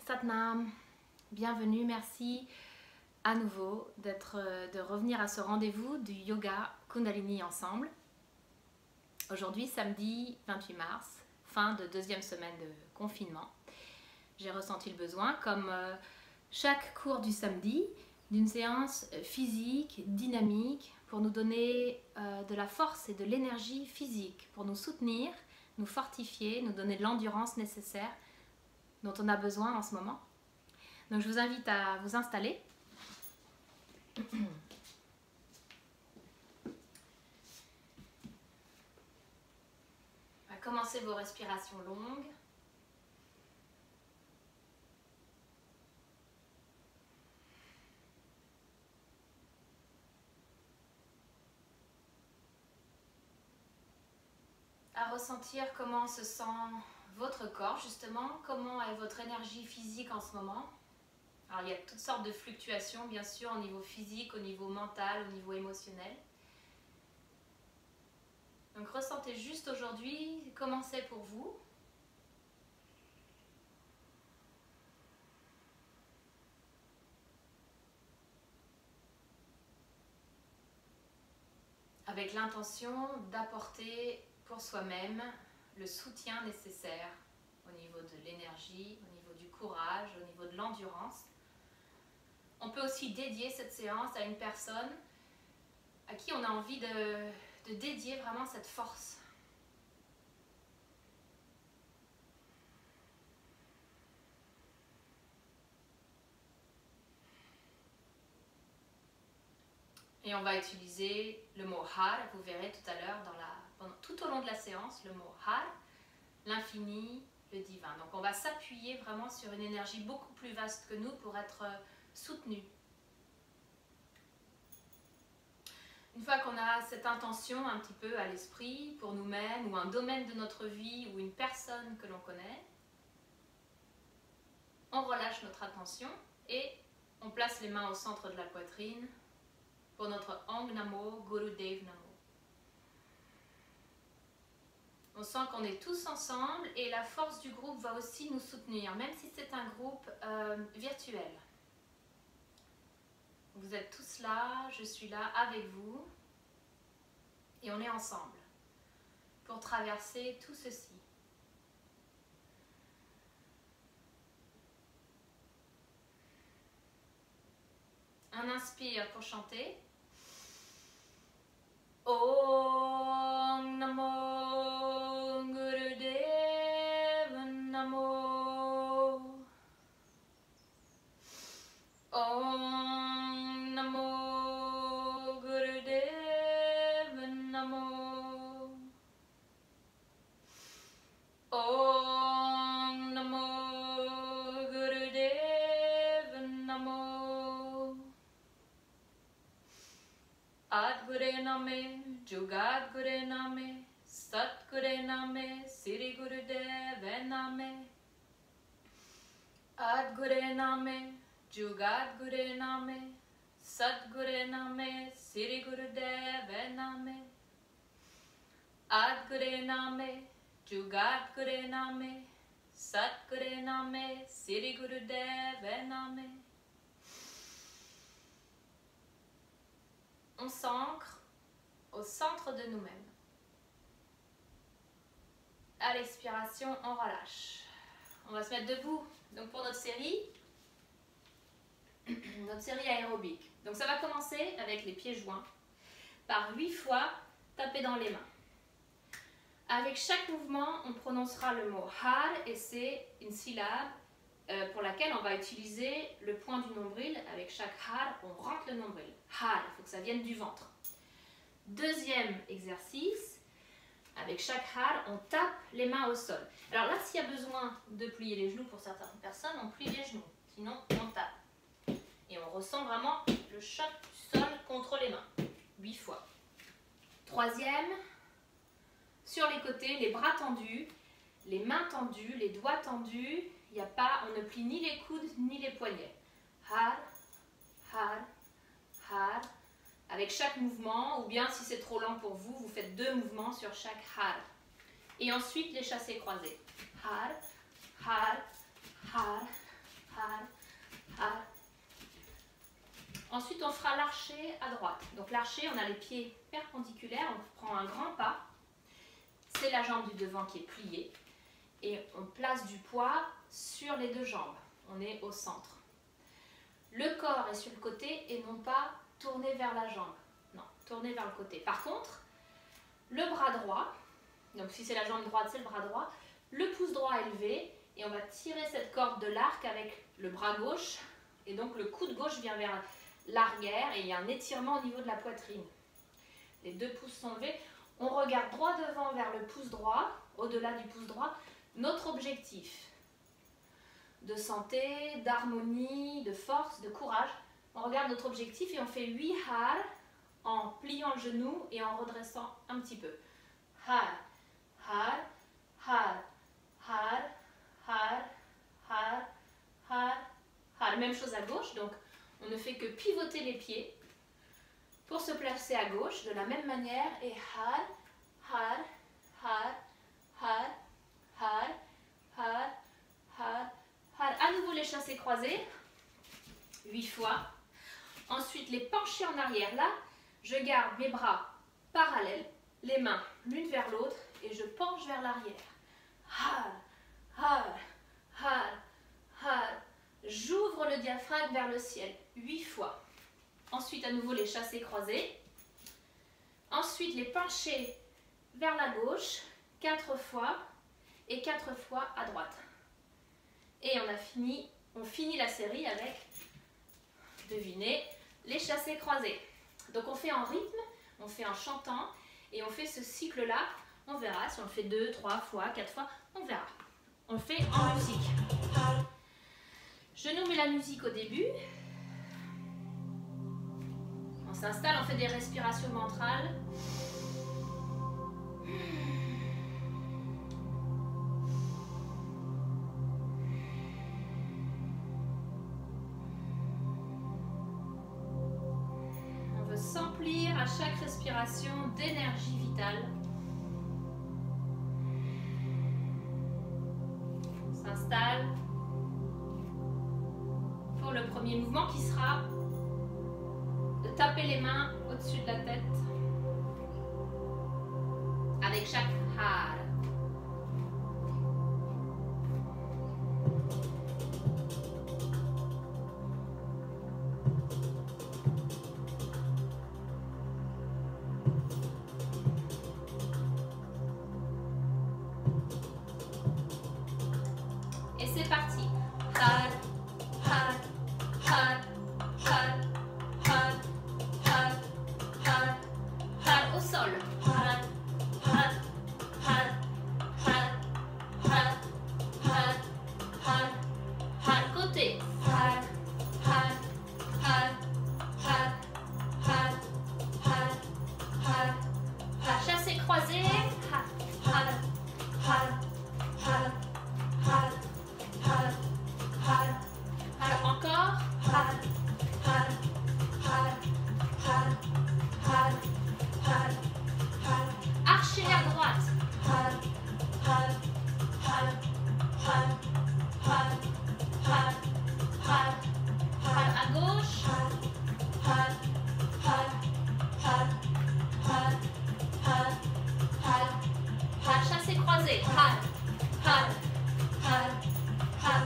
Satnam, bienvenue, merci à nouveau de revenir à ce rendez-vous du yoga Kundalini ensemble. Aujourd'hui, samedi 28 mars, fin de deuxième semaine de confinement. J'ai ressenti le besoin, comme chaque cours du samedi, d'une séance physique, dynamique, pour nous donner de la force et de l'énergie physique, pour nous soutenir, nous fortifier, nous donner de l'endurance nécessaire dont on a besoin en ce moment. Donc je vous invite à vous installer. À commencer vos respirations longues. À ressentir comment se sent votre corps justement, comment est votre énergie physique en ce moment. Alors il y a toutes sortes de fluctuations bien sûr au niveau physique, au niveau mental, au niveau émotionnel. Donc ressentez juste aujourd'hui comment c'est pour vous. Avec l'intention d'apporter pour soi-même le soutien nécessaire au niveau de l'énergie, au niveau du courage, au niveau de l'endurance. On peut aussi dédier cette séance à une personne à qui on a envie de dédier vraiment cette force. Et on va utiliser le mot Har, vous verrez tout à l'heure, tout au long de la séance, le mot Har, l'infini, le divin. Donc on va s'appuyer vraiment sur une énergie beaucoup plus vaste que nous pour être soutenu. Une fois qu'on a cette intention un petit peu à l'esprit pour nous-mêmes ou un domaine de notre vie ou une personne que l'on connaît, on relâche notre attention et on place les mains au centre de la poitrine pour notre Ong Namo Gurudev Namo. On sent qu'on est tous ensemble et la force du groupe va aussi nous soutenir, même si c'est un groupe virtuel. Vous êtes tous là, je suis là avec vous et on est ensemble pour traverser tout ceci. Un inspire pour chanter. Om Namo Gurudev Namo. Om Namo Gurudev Namo. Om Namo Gurudev Namo. Adgure Name, Jugat Gure Name, Sat Gure Name, Siri Gurudev Name. Adgure Name, Jugat Gure Name, Sat Gure Name, Siri Gurudev Name. Adgure Name, Jugat Gure Name, Sat Gure Name, Siri Gurudev Name. On s'ancre au centre de nous-mêmes. À l'expiration, on relâche. On va se mettre debout. Donc pour notre série aérobique. Donc ça va commencer avec les pieds joints. Par 8 fois, taper dans les mains. Avec chaque mouvement, on prononcera le mot Har et c'est une syllabe pour laquelle on va utiliser le point du nombril. Avec chaque Har, on rentre le nombril. Har, il faut que ça vienne du ventre. Deuxième exercice, avec chaque Har, on tape les mains au sol. Alors là, s'il y a besoin de plier les genoux pour certaines personnes, on plie les genoux. Sinon, on tape. Et on ressent vraiment le choc du sol contre les mains. 8 fois. Troisième, sur les côtés, les bras tendus, les mains tendues, les doigts tendus. On ne plie ni les coudes ni les poignets. Har, har, har. Avec chaque mouvement, ou bien si c'est trop lent pour vous, vous faites 2 mouvements sur chaque har. Et ensuite les chassés croisés. Har, har, har, Ensuite, on fera l'archer à droite. Donc l'archer, on a les pieds perpendiculaires, on prend un grand pas. C'est la jambe du devant qui est pliée. Et on place du poids sur les deux jambes. On est au centre. Le corps est sur le côté et non pas tourné vers la jambe. Non, tourné vers le côté. Par contre, le bras droit, donc si c'est la jambe droite, c'est le bras droit, le pouce droit élevé et on va tirer cette corde de l'arc avec le bras gauche et donc le coude gauche vient vers l'arrière et il y a un étirement au niveau de la poitrine. Les deux pouces sont levés. On regarde droit devant vers le pouce droit, au-delà du pouce droit. Notre objectif de santé, d'harmonie, de force, de courage. On regarde notre objectif et on fait 8 har en pliant le genou et en redressant un petit peu. Har, har, har, har, har, har, har, har. Même chose à gauche, donc on ne fait que pivoter les pieds pour se placer à gauche de la même manière et har, har, har, har, har, har, har, har. À nouveau les chassés croisés, 8 fois. Ensuite les penchés en arrière. Là, je garde mes bras parallèles, les mains l'une vers l'autre et je penche vers l'arrière. Har, har, har, har. J'ouvre le diaphragme vers le ciel, 8 fois. Ensuite, à nouveau, les chassés croisés. Ensuite, les penchés vers la gauche, 4 fois. Et 4 fois à droite. Et on finit la série avec, devinez, les chassés croisés. Donc, on fait en rythme, on fait en chantant. Et on fait ce cycle-là. On verra si on le fait 2, 3 fois, 4 fois. On verra. On le fait en musique. Je nous mets la musique au début. On s'installe, on fait des respirations ventrales. On veut s'emplir à chaque respiration d'énergie vitale. On s'installe pour le premier mouvement qui sera de taper les mains au-dessus de la tête avec chaque har. Et c'est parti. Har, har, har, har, har, har, har, har au sol. Har, har, har, har, har, har, har, har côté. Har, har, har, har, har, har, har, har. Chassé croisé. Har, har, har, har, har, har, har. Har encore. Har, har, har, har, har, har, har. Archer à droite. Har, har, har, har, har, har, har, har. À gauche. Har, har, har, har, har, har, har, har. Chassé croisé. Har, har, har, har,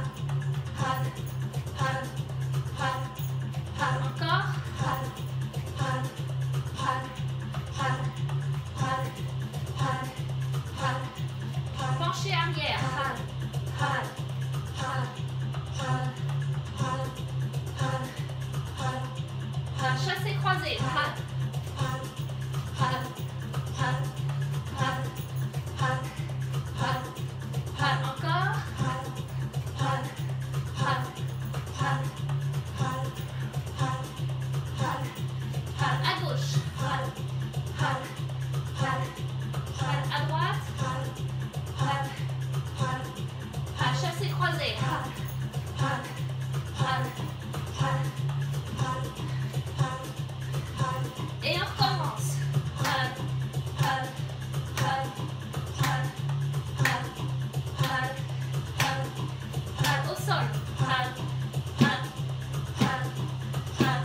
har, har, har, har. Encore. Har, har, har, har, har, har, har, har. Penché arrière. Har, har, har, har, har, har, har, har. Chassé croisé. Har, har, har, har, har, har, har, har. Encore. Har, har, har, har, har, har, har, har. À gauche. Har, har, har, har. À droite. Har, har, har, har. Chassé croisé. Har, har, har, har, har, har, har. Et on recommence. Har, har, har, har, har, har, har, har. Au sol. Har, har, har, har,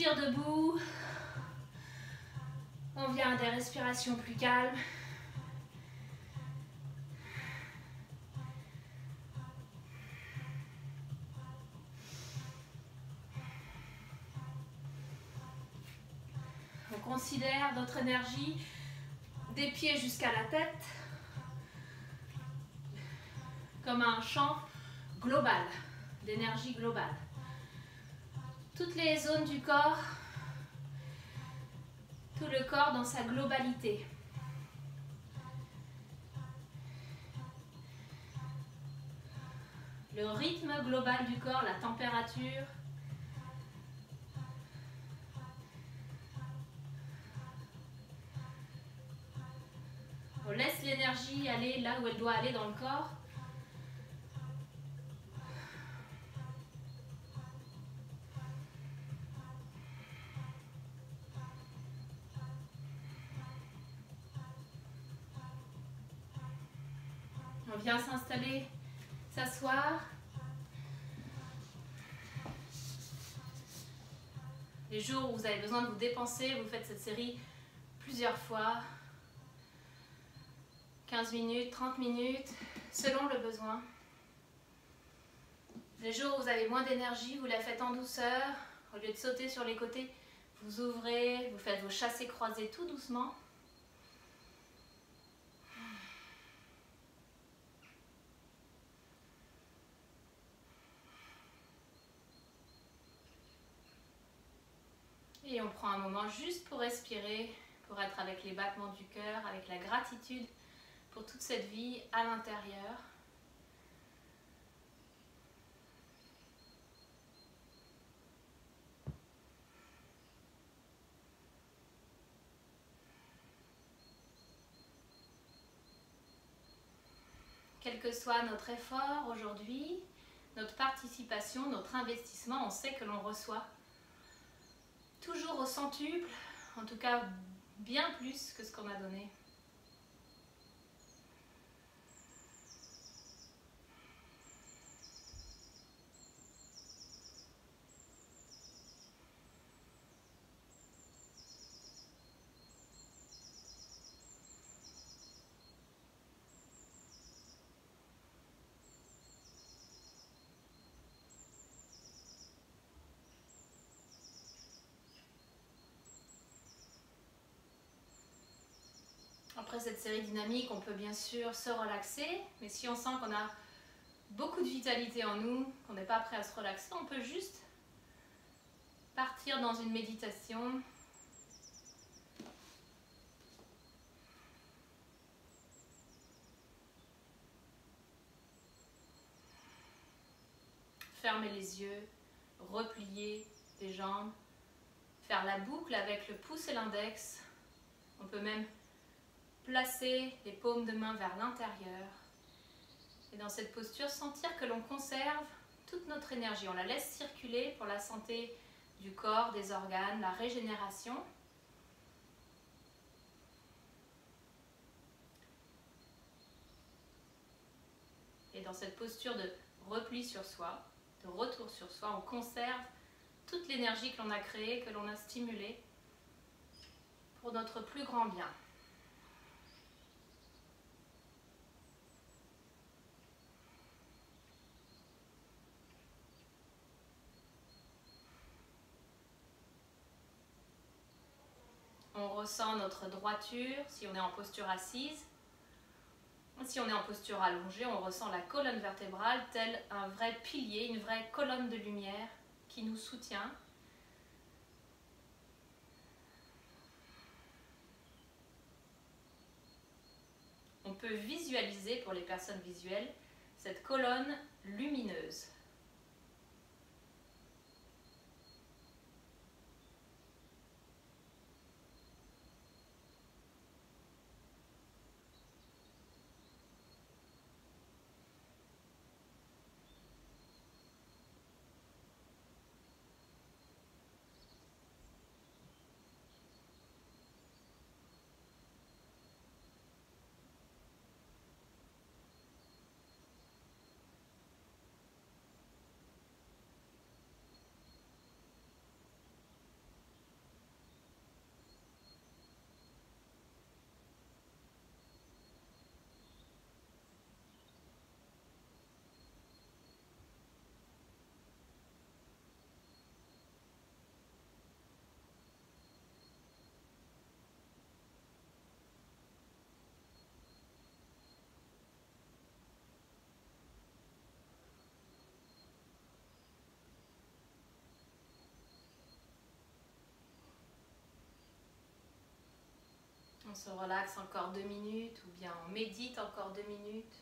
respire debout. On vient à des respirations plus calmes. On considère notre énergie des pieds jusqu'à la tête comme un champ global, d'énergie globale. Toutes les zones du corps, tout le corps dans sa globalité. Le rythme global du corps, la température. On laisse l'énergie aller là où elle doit aller dans le corps. On vient s'installer, s'asseoir. Les jours où vous avez besoin de vous dépenser, vous faites cette série plusieurs fois. 15 minutes, 30 minutes, selon le besoin. Les jours où vous avez moins d'énergie, vous la faites en douceur. Au lieu de sauter sur les côtés, vous ouvrez, vous faites vos chassés croisés tout doucement. Et on prend un moment juste pour respirer, pour être avec les battements du cœur, avec la gratitude pour toute cette vie à l'intérieur. Quel que soit notre effort aujourd'hui, notre participation, notre investissement, on sait que l'on reçoit toujours au centuple, en tout cas bien plus que ce qu'on a donné. Après cette série dynamique, on peut bien sûr se relaxer, mais si on sent qu'on a beaucoup de vitalité en nous, qu'on n'est pas prêt à se relaxer, on peut juste partir dans une méditation. Fermer les yeux, replier les jambes, faire la boucle avec le pouce et l'index. On peut même placer les paumes de main vers l'intérieur. Et dans cette posture, sentir que l'on conserve toute notre énergie. On la laisse circuler pour la santé du corps, des organes, la régénération. Et dans cette posture de repli sur soi, de retour sur soi, on conserve toute l'énergie que l'on a créée, que l'on a stimulée pour notre plus grand bien. On ressent notre droiture si on est en posture assise. Si on est en posture allongée, on ressent la colonne vertébrale tel un vrai pilier, une vraie colonne de lumière qui nous soutient. On peut visualiser, pour les personnes visuelles, cette colonne lumineuse. On se relaxe encore 2 minutes ou bien on médite encore 2 minutes.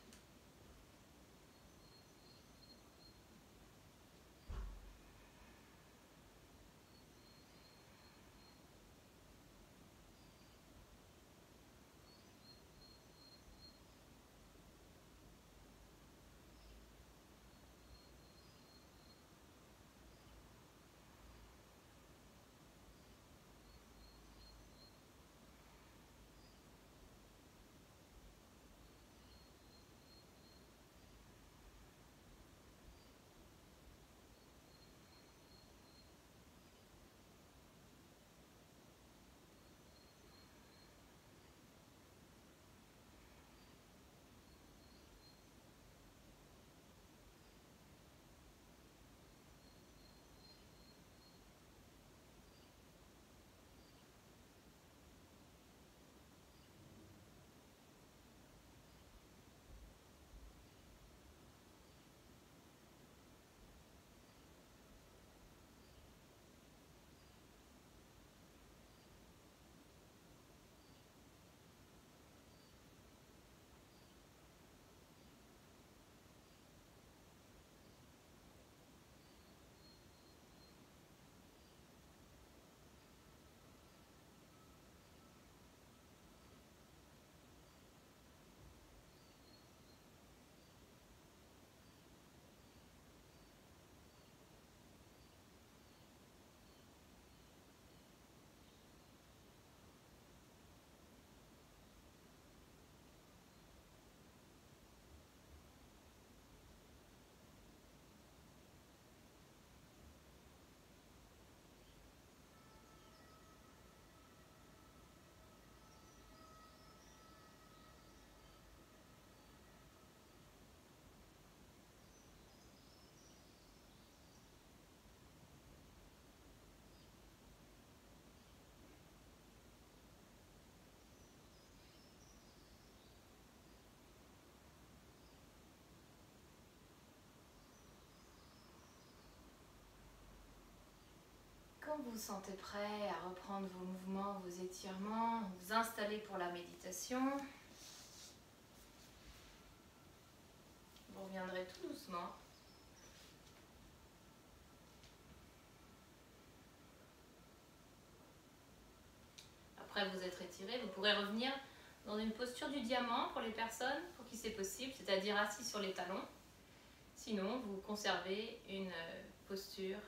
Quand vous vous sentez prêt à reprendre vos mouvements, vos étirements, vous installer pour la méditation, vous reviendrez tout doucement. Après vous être étiré, vous pourrez revenir dans une posture du diamant pour les personnes pour qui c'est possible, c'est-à-dire assis sur les talons. Sinon, vous conservez une posture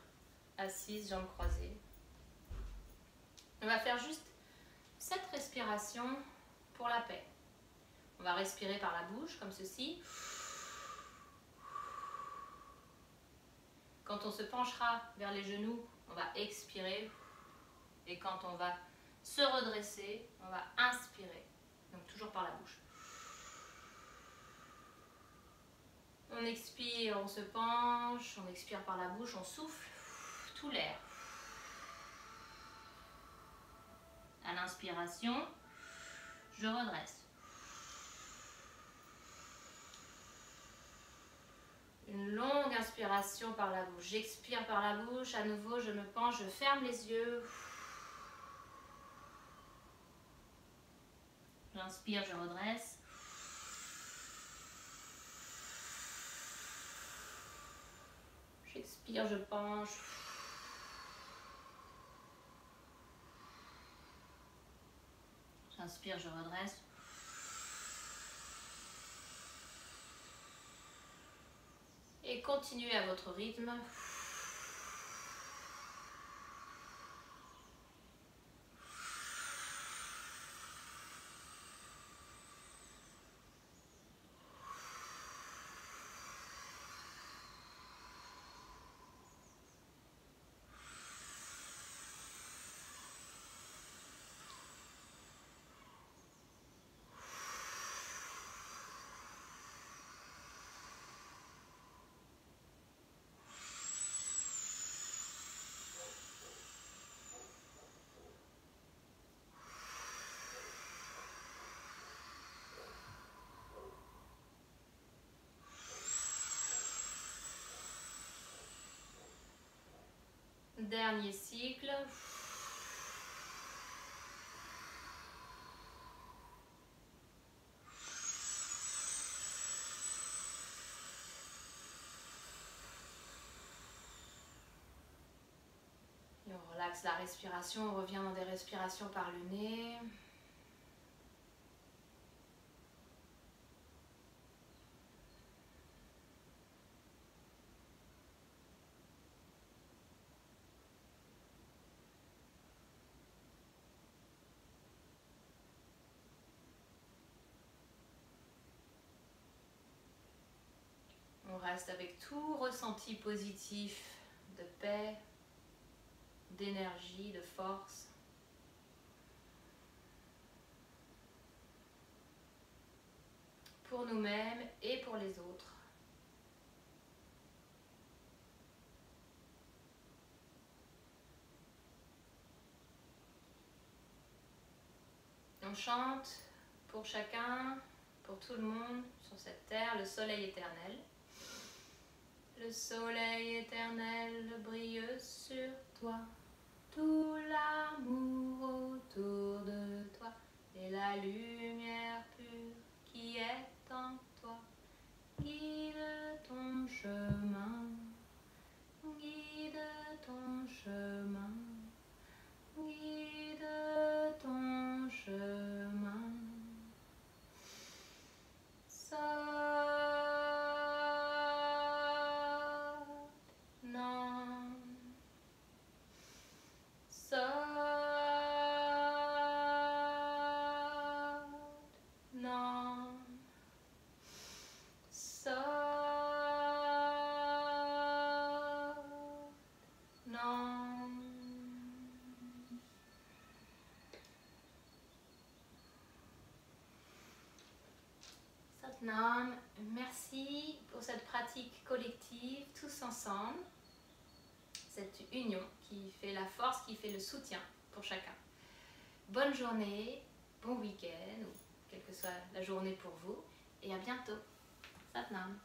assise, jambes croisées. On va faire juste 7 respirations pour la paix. On va respirer par la bouche, comme ceci. Quand on se penchera vers les genoux, on va expirer. Et quand on va se redresser, on va inspirer. Donc toujours par la bouche. On expire, on se penche, on expire par la bouche, on souffle tout l'air. À l'inspiration, je redresse. Une longue inspiration par la bouche. J'expire par la bouche, à nouveau je me penche, je ferme les yeux. J'inspire, je redresse. J'expire, je penche. J'inspire, je redresse. Et continuez à votre rythme. Dernier cycle. relaxe la respiration, on revient dans des respirations par le nez. On reste avec tout ressenti positif de paix, d'énergie, de force. Pour nous-mêmes et pour les autres. On chante pour chacun, pour tout le monde sur cette terre, le soleil éternel. Le soleil éternel brille sur toi, tout l'amour autour de toi et la lumière pure qui est en toi. Guide ton chemin, guide ton chemin, guide ton chemin. Satnam, merci pour cette pratique collective, tous ensemble, cette union qui fait la force, qui fait le soutien pour chacun. Bonne journée, bon week-end, ou quelle que soit la journée pour vous, et à bientôt. Satnam.